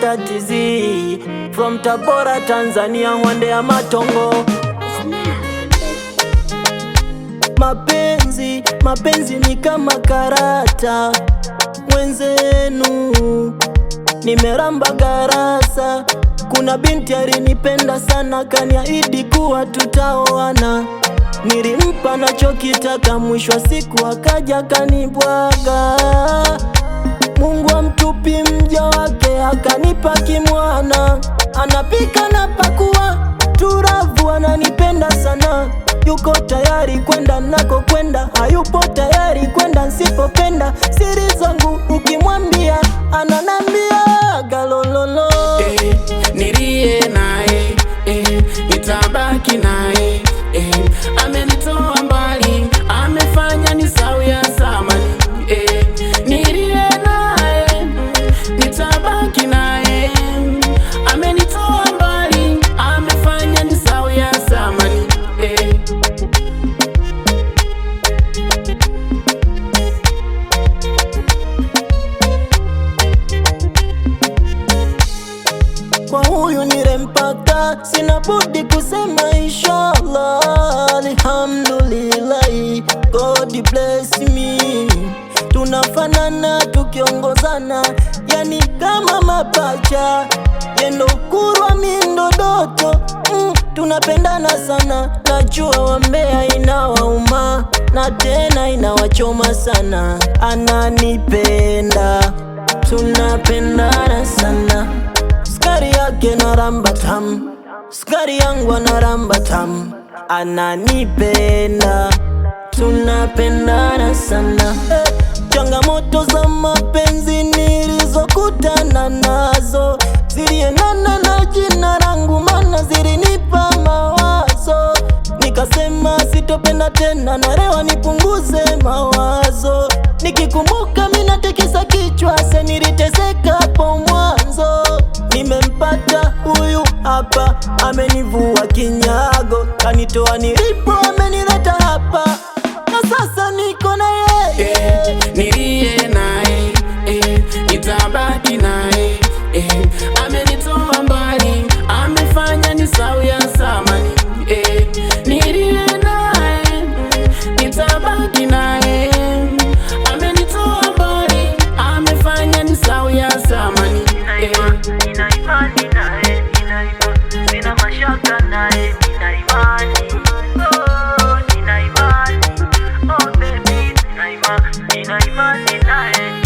Mata TZ from Tabora, Tanzania, Wande ya Matongo. Mapenzi ni kama karata, mwenzenu nimeramba garasa. Kuna binti alinipenda sana, kaniahidi kuwa tutaoana. Nilimpa nachokitaka, mwisho wa siku akaja kanibwaga. Mungu amtupi mja wake, akanipa kimwana. Anapika na pakua, turavu, ananipenda sana. Yuko tayari kwenda nako kwenda, hayupo tayari kwenda nsipopenda. Siri zangu ukimwambia, ananambia galololo. Nilie nae, nitabaki nae. Amenitoa mbali, amefanya nisahau ya zamani. Nilie nae, nitabaki nae. Amenitoa mbali, amefanya nisahau ya zamani. Kwa huyu nilempata, sina budi kusema inshallah. Alhamdulillah, God bless me. Tunafanana tukiongozana, yani kama mapacha. Yendo kurwa mindo doto, tunapendana sana. Najua wambea inawauma, na tena inawachoma sana. Ananipenda, tunapendana sana. Skari yake naramba tam, skari yangu anaramba tam. Ananipenda, tunapendana sana. Changamoto za mapenzi nilizokutana nazo, ziliendana na jina langu, maana zilinipa mawazo. Nikasema sitopenda tena, narewa nipunguze mawazo. Nikikumbuka mina tekisa kichwa, se niliteseka hapo mwanzo. Nimempata huyu hapa, amenivua kinyago, kanitoa nilipo, amenileta hapa, na sasa niko na yeye. Nilie nae, nitabaki nae. Amenitoa mbali, amefanya nisahau ya zamani. Nilie nae, nitabaki nae. Amenitoa mbali, amefanya nisahau ya zamani. Nina imani nae, sina mashaka nae, nina imani. Oh, nina imani. Oh baby, nina imani nae,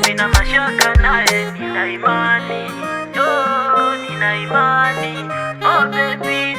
sina mashaka nae, nina imani. Oh, nina imani. Oh baby,